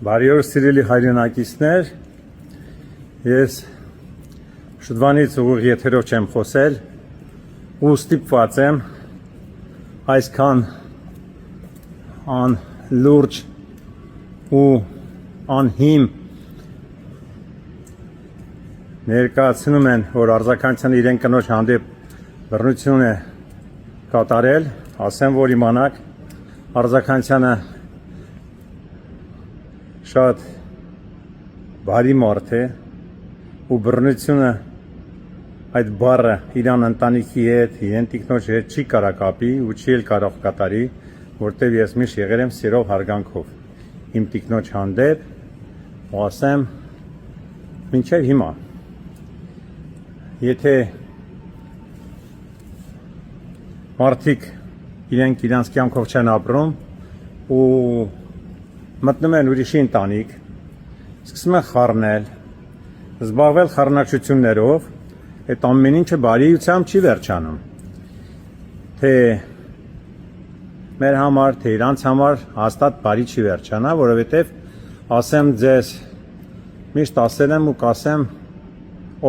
Բարի օր սիրելի հայրենակիցներ, ես շուտվանից ուղիղ եթերով չեմ խոսել ու ստիպված եմ այսքան անլուրջ ու անհիմ ներկայացնում են, որ արձագանքյանը իրեն կնոջ հանդեպ բռնություն է կատարել, ասեմ, որ իմանաք, արձագանքյանը շատ բարի մարդ է ու բռնությունը այդ բառը իրան ընտանիքի հետ, իրեն տիկնոջ հետ չի կարա կապի ու չի էլ կարող կատարի, որտեվ ես միշտ եղել եմ սիրով հարգանքով իմ տիկնոջ հանդեպ ու ասեմ մինչև հիմա եթե մարդիկ իրենք իրանց կյանքով չեն ապրում ու մտնում են ուրիշի ընտանիք, սկսում են խառնել, զբաղվել խառնակցություններով, այդ ամեն ինչը բարիությամբ չի վերջանում։ Թե մեր համար, թե իրանց համար հաստատ բարի չի վերջանա, որովհետև ասեմ ձեզ, միշտ ասել եմ ու կասեմ,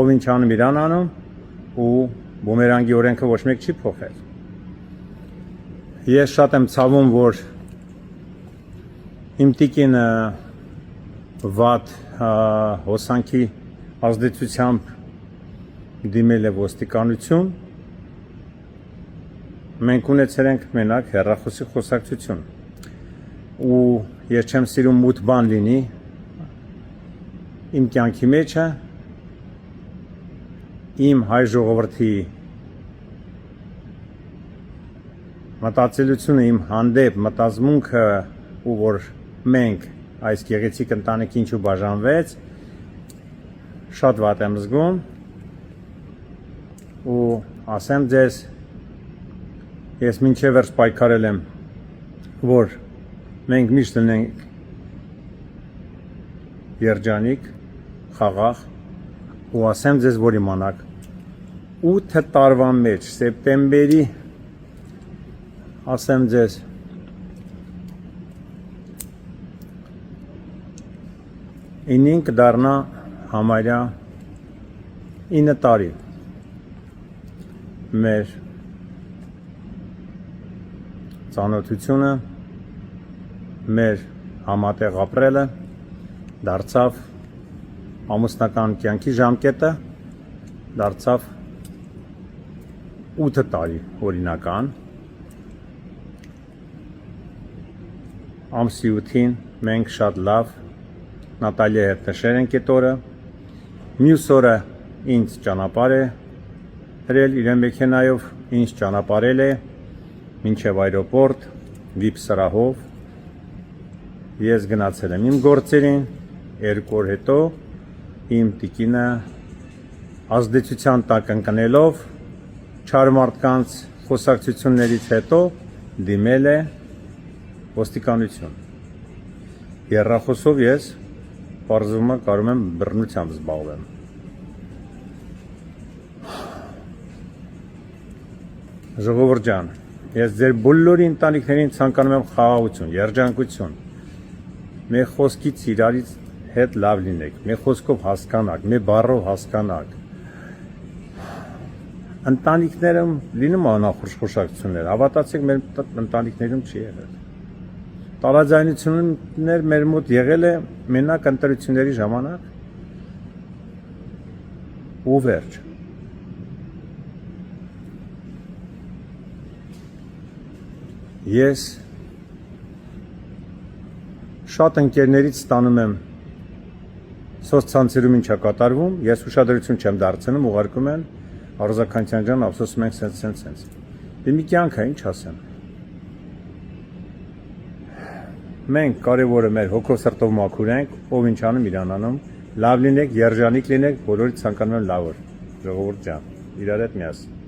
ով ինչ անում իրան անում ու բումերանգի օրենքը ոչ մեկ չի փոխել։ Ես շատ եմ ցավում, որ իմ տիկինը վատ հոսանքի ազդեցությամբ դիմել է ոստիկանություն, մենք ունեցել ենք մենակ հեռախոսի խոսակցություն ու ես չեմ սիրում մութ բան լինի իմ կյանքի մեջը, իմ հայ ժողովրդի մտածելությունը իմ հանդեպ մտածմունքը ու որ մենք այս գեղեցիկ ընտանիքի ինչու բաժանվեց, շատ վատ եմ զգում ու ասեմ ձեզ, ես մինչև վերջ պայքարել եմ, որ մենք միշտ լինենք երջանիկ, խաղաղ ու ասեմ ձեզ, որ իմանաք 8 տարվա մեջ, սեպտեմբերի, ասեմ ձեզ, ինին կդառնա համարյա 9 տարի մեր ծանոթությունը, մեր համատեղ ապրելը դարձավ ամուսնական կյանքի ժամկետը, դարձավ 8 տարի օրինական, ամսի 8-ին մենք շատ լավ Նատալիա հետ նշել ենք այդ օրը, մյուս օրը ինձ ճանապարհ է հրել իրեն մեքենայով, ինձ ճանապարհել է մինչև այրոպորտ, վիպ սրահով, ես գնացել եմ իմ գործերին, 2 օր հետո իմ տիկինը ազդեցության տակ ընկնելով, չար մարդկանց խոսակցություններից հետո դիմել է ոստիկանություն։ Հեռախոսով ես պարզվում է կարող եմ բռնությամբ զբաղվեմ։ Ժողովուրդ ջան, ես ձեր բոլորի ընտանիքներին ցանկանում եմ խաղաղություն, երջանկություն։ Մեր խոսքից իրարից հետ լավ լինեք, մեր խոսքով հասկանաք, մեր բառով հասկանաք։ Ընտանիքներում լինում անախորժակություններ, հավատացեք մեր ընտանիքներում չի եղել։ Տարաձայնություններ մեր մոտ եղել է մենակ ընտրությունների ժամանակ ու վերջ։ Ես շատ ընկերներից ստանում եմ սոցցանցերում ինչա կատարվում, ես ուշադրություն չեմ դարձնում, ուղարկում են Արձագանքյան ջան, ափսոսում ենք սենց։ Դե մի կյանք է, ինչ ասեմ։ Մենք կարևորը մեր հոգով սրտով մաքուր ենք, ով ինչ անում իրան անում, լավ լինեք, երջանիկ լինեք, բոլորի ցանկանում եմ լավ օր, ժողովուրդ ջան, իրար հետ միասին։